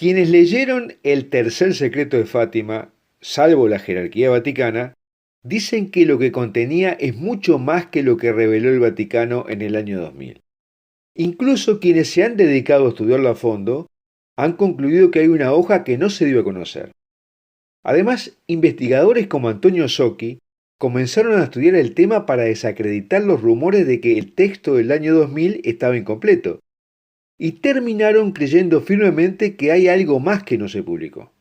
Quienes leyeron El tercer secreto de Fátima, salvo la jerarquía vaticana, dicen que lo que contenía es mucho más que lo que reveló el Vaticano en el año 2000. Incluso quienes se han dedicado a estudiarlo a fondo han concluido que hay una hoja que no se dio a conocer. Además, investigadores como Antonio Socchi comenzaron a estudiar el tema para desacreditar los rumores de que el texto del año 2000 estaba incompleto, y terminaron creyendo firmemente que hay algo más que no se publicó.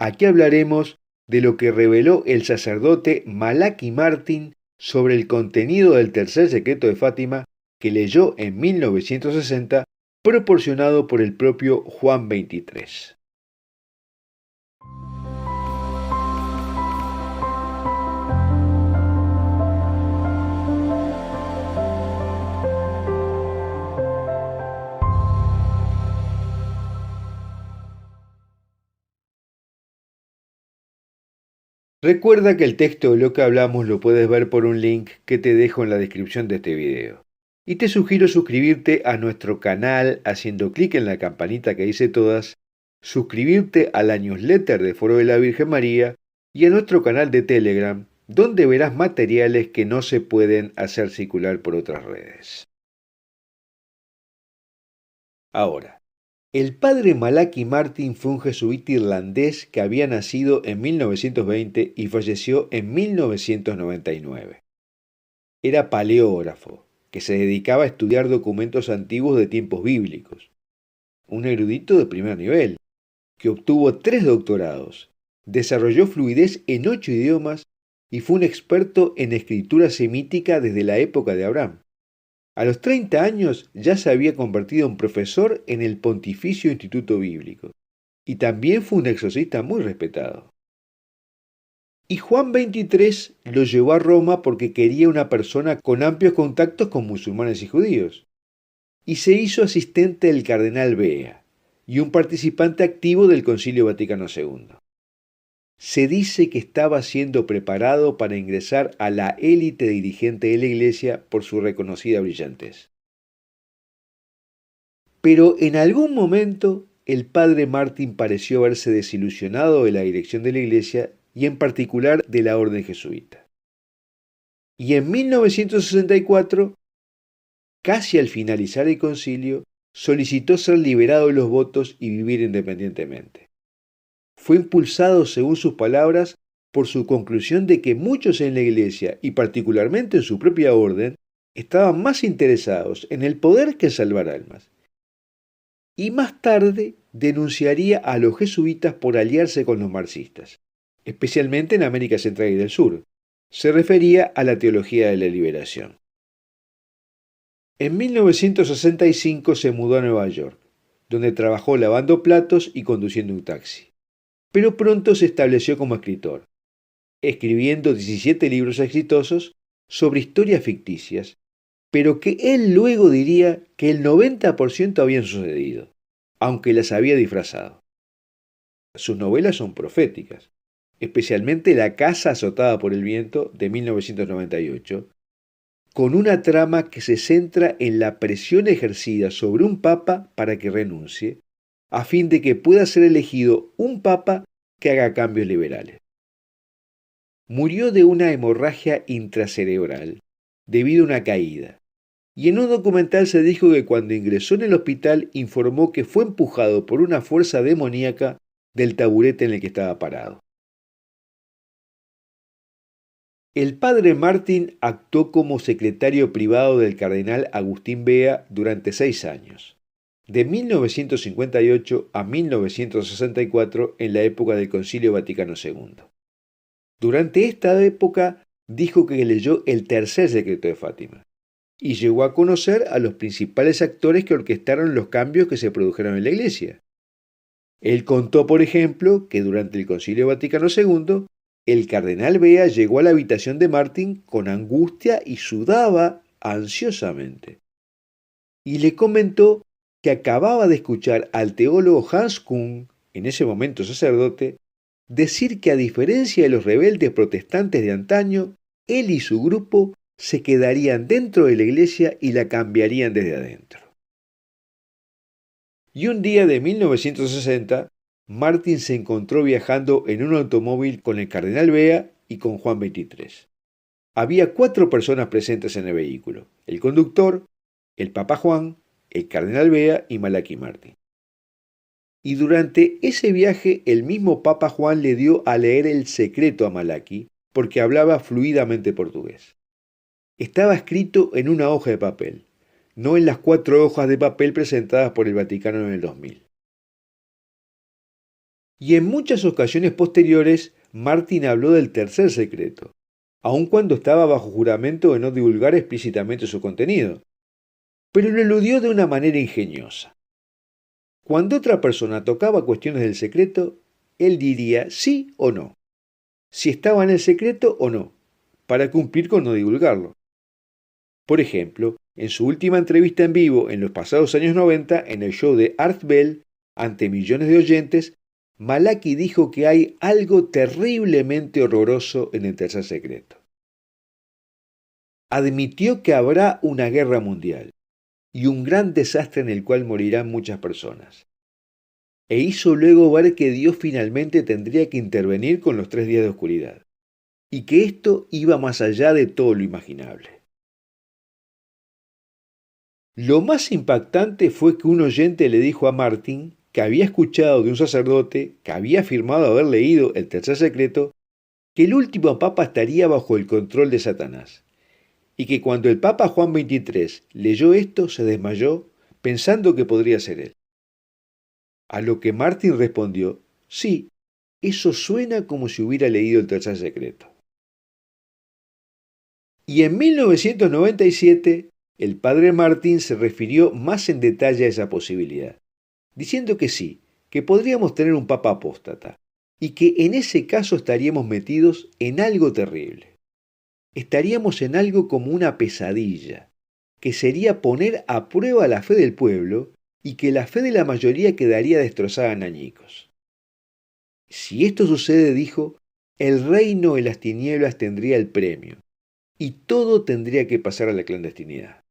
Aquí hablaremos de lo que reveló el sacerdote Malachi Martin sobre el contenido del tercer secreto de Fátima que leyó en 1960, proporcionado por el propio Juan XXIII. Recuerda que el texto de lo que hablamos lo puedes ver por un link que te dejo en la descripción de este video. Y te sugiero suscribirte a nuestro canal haciendo clic en la campanita que dice todas, suscribirte a la newsletter de Foro de la Virgen María y a nuestro canal de Telegram, donde verás materiales que no se pueden hacer circular por otras redes. Ahora, el padre Malachi Martin fue un jesuita irlandés que había nacido en 1920 y falleció en 1999. Era paleógrafo, que se dedicaba a estudiar documentos antiguos de tiempos bíblicos. Un erudito de primer nivel, que obtuvo 3 doctorados, desarrolló fluidez en 8 idiomas y fue un experto en escritura semítica desde la época de Abraham. A los 30 años ya se había convertido en profesor en el Pontificio Instituto Bíblico y también fue un exorcista muy respetado. Y Juan XXIII lo llevó a Roma porque quería una persona con amplios contactos con musulmanes y judíos, y se hizo asistente del cardenal Bea y un participante activo del Concilio Vaticano II. Se dice que estaba siendo preparado para ingresar a la élite dirigente de la Iglesia por su reconocida brillantez. Pero en algún momento el padre Martín pareció haberse desilusionado de la dirección de la Iglesia y en particular de la orden jesuita. Y en 1964, casi al finalizar el concilio, solicitó ser liberado de los votos y vivir independientemente. Fue impulsado, según sus palabras, por su conclusión de que muchos en la Iglesia, y particularmente en su propia orden, estaban más interesados en el poder que en salvar almas. Y más tarde denunciaría a los jesuitas por aliarse con los marxistas, especialmente en América Central y del Sur. Se refería a la teología de la liberación. En 1965 se mudó a Nueva York, donde trabajó lavando platos y conduciendo un taxi. Pero pronto se estableció como escritor, escribiendo 17 libros exitosos sobre historias ficticias, pero que él luego diría que el 90% habían sucedido, aunque las había disfrazado. Sus novelas son proféticas, especialmente La casa azotada por el viento de 1998, con una trama que se centra en la presión ejercida sobre un papa para que renuncie, a fin de que pueda ser elegido un papa que haga cambios liberales. Murió de una hemorragia intracerebral debido a una caída, y en un documental se dijo que cuando ingresó en el hospital informó que fue empujado por una fuerza demoníaca del taburete en el que estaba parado. El padre Martín actuó como secretario privado del cardenal Agustín Bea durante 6 años, de 1958 a 1964 en la época del Concilio Vaticano II. Durante esta época dijo que leyó el tercer secreto de Fátima y llegó a conocer a los principales actores que orquestaron los cambios que se produjeron en la Iglesia. Él contó, por ejemplo, que durante el Concilio Vaticano II, el cardenal Bea llegó a la habitación de Martín con angustia y sudaba ansiosamente. Y le comentó que acababa de escuchar al teólogo Hans Küng, en ese momento sacerdote, decir que a diferencia de los rebeldes protestantes de antaño, él y su grupo se quedarían dentro de la iglesia y la cambiarían desde adentro. Y un día de 1960, Martín se encontró viajando en un automóvil con el cardenal Bea y con Juan XXIII. Había 4 personas presentes en el vehículo: el conductor, el Papa Juan, el cardenal Bea y Malachi Martín. Y durante ese viaje el mismo Papa Juan le dio a leer el secreto a Malachi porque hablaba fluidamente portugués. Estaba escrito en una hoja de papel, no en las 4 hojas de papel presentadas por el Vaticano en el 2000. Y en muchas ocasiones posteriores, Martín habló del tercer secreto, aun cuando estaba bajo juramento de no divulgar explícitamente su contenido, pero lo eludió de una manera ingeniosa. Cuando otra persona tocaba cuestiones del secreto, él diría sí o no, si estaba en el secreto o no, para cumplir con no divulgarlo. Por ejemplo, en su última entrevista en vivo en los pasados años 90, en el show de Art Bell, ante millones de oyentes, Malachi dijo que hay algo terriblemente horroroso en el tercer secreto. Admitió que habrá una guerra mundial y un gran desastre en el cual morirán muchas personas. E hizo luego ver que Dios finalmente tendría que intervenir con los 3 días de oscuridad, y que esto iba más allá de todo lo imaginable. Lo más impactante fue que un oyente le dijo a Martín que había escuchado de un sacerdote que había afirmado haber leído el tercer secreto que el último papa estaría bajo el control de Satanás, y que cuando el Papa Juan XXIII leyó esto se desmayó pensando que podría ser él. A lo que Martín respondió: sí, eso suena como si hubiera leído el tercer secreto. Y en 1997, el padre Martín se refirió más en detalle a esa posibilidad, diciendo que sí, que podríamos tener un papa apóstata, y que en ese caso estaríamos metidos en algo terrible. Estaríamos en algo como una pesadilla, que sería poner a prueba la fe del pueblo y que la fe de la mayoría quedaría destrozada en añicos. Si esto sucede, dijo, el reino de las tinieblas tendría el premio, y todo tendría que pasar a la clandestinidad.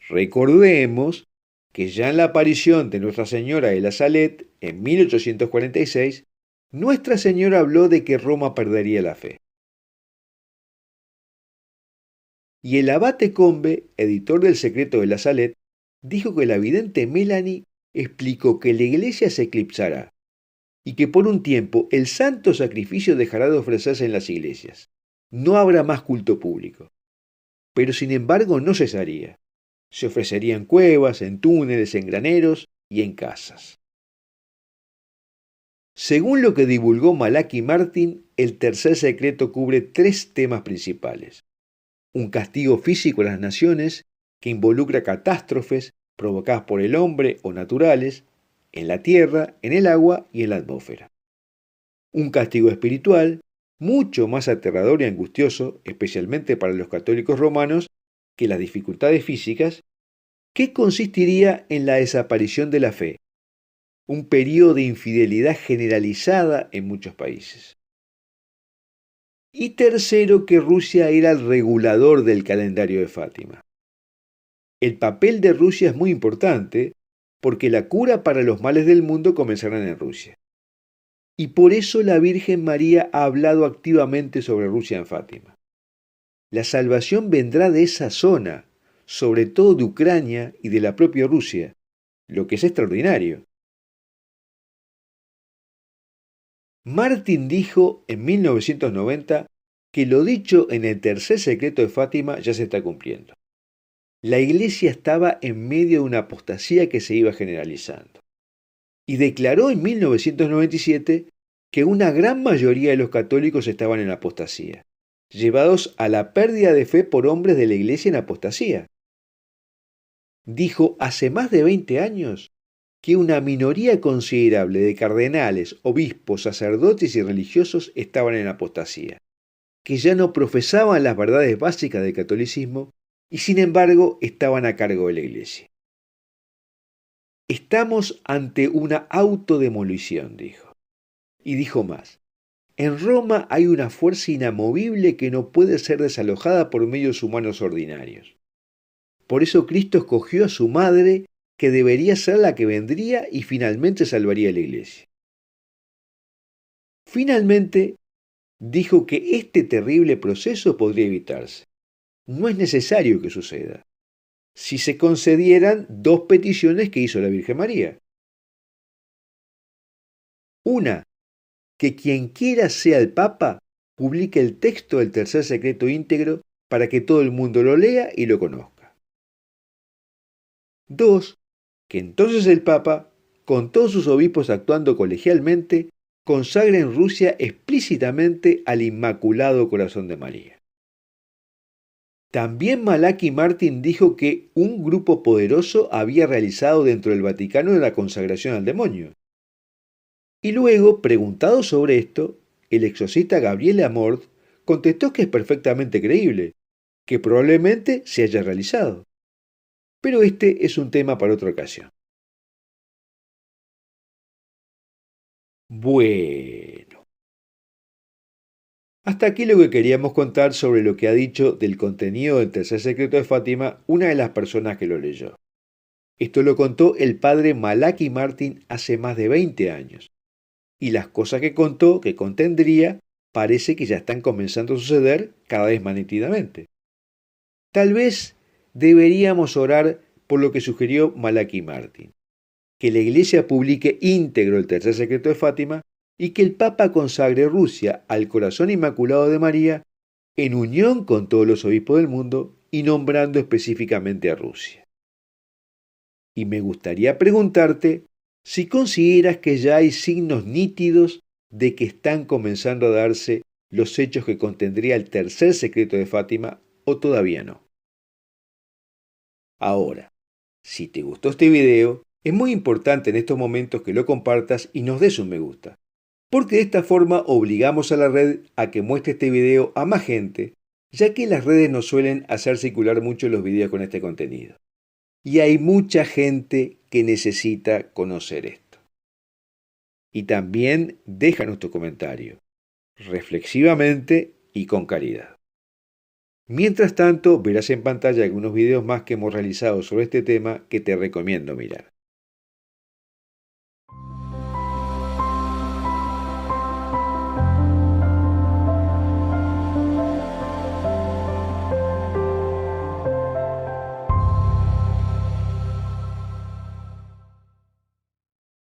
Recordemos que ya en la aparición de Nuestra Señora de la Salette, en 1846, Nuestra Señora habló de que Roma perdería la fe. Y el abate Combe, editor del Secreto de la Salette, dijo que la vidente Melanie explicó que la iglesia se eclipsará y que por un tiempo el santo sacrificio dejará de ofrecerse en las iglesias. No habrá más culto público. Pero sin embargo no cesaría. Se ofrecería en cuevas, en túneles, en graneros y en casas. Según lo que divulgó Malachi Martín, el tercer secreto cubre 3 temas principales. Un castigo físico a las naciones que involucra catástrofes provocadas por el hombre o naturales, en la tierra, en el agua y en la atmósfera. Un castigo espiritual, mucho más aterrador y angustioso, especialmente para los católicos romanos, que las dificultades físicas, que consistiría en la desaparición de la fe, un periodo de infidelidad generalizada en muchos países. Y tercero, que Rusia era el regulador del calendario de Fátima. El papel de Rusia es muy importante porque la cura para los males del mundo comenzará en Rusia. Y por eso la Virgen María ha hablado activamente sobre Rusia en Fátima. La salvación vendrá de esa zona, sobre todo de Ucrania y de la propia Rusia, lo que es extraordinario. Martín dijo en 1990 que lo dicho en el tercer secreto de Fátima ya se está cumpliendo. La iglesia estaba en medio de una apostasía que se iba generalizando. Y declaró en 1997 que una gran mayoría de los católicos estaban en apostasía, llevados a la pérdida de fe por hombres de la iglesia en apostasía. Dijo hace más de 20 años que una minoría considerable de cardenales, obispos, sacerdotes y religiosos estaban en apostasía, que ya no profesaban las verdades básicas del catolicismo y sin embargo estaban a cargo de la iglesia. Estamos ante una autodemolición, dijo. Y dijo más: en Roma hay una fuerza inamovible que no puede ser desalojada por medios humanos ordinarios. Por eso Cristo escogió a su madre que debería ser la que vendría y finalmente salvaría a la iglesia. Finalmente, dijo que este terrible proceso podría evitarse. No es necesario que suceda, si se concedieran dos peticiones que hizo la Virgen María. Una, que quien quiera sea el Papa publique el texto del tercer secreto íntegro para que todo el mundo lo lea y lo conozca. Dos, que entonces el Papa, con todos sus obispos actuando colegialmente, consagre en Rusia explícitamente al Inmaculado Corazón de María. También Malachi Martin dijo que un grupo poderoso había realizado dentro del Vaticano la consagración al demonio. Y luego, preguntado sobre esto, el exorcista Gabriel Amort contestó que es perfectamente creíble, que probablemente se haya realizado. Pero este es un tema para otra ocasión. Bueno, hasta aquí lo que queríamos contar sobre lo que ha dicho del contenido del tercer secreto de Fátima una de las personas que lo leyó. Esto lo contó el padre Malachi Martin hace más de 20 años. Y las cosas que contó, que contendría, parece que ya están comenzando a suceder cada vez más nítidamente. Tal vez deberíamos orar por lo que sugirió Malachi Martin, que la Iglesia publique íntegro el tercer secreto de Fátima y que el Papa consagre Rusia al corazón inmaculado de María en unión con todos los obispos del mundo y nombrando específicamente a Rusia. Y me gustaría preguntarte si consideras que ya hay signos nítidos de que están comenzando a darse los hechos que contendría el tercer secreto de Fátima o todavía no. Ahora, si te gustó este video, es muy importante en estos momentos que lo compartas y nos des un me gusta, porque de esta forma obligamos a la red a que muestre este video a más gente, ya que las redes no suelen hacer circular mucho los videos con este contenido. Y hay mucha gente que necesita conocer esto. Y también déjanos tu comentario, reflexivamente y con caridad. Mientras tanto, verás en pantalla algunos videos más que hemos realizado sobre este tema que te recomiendo mirar.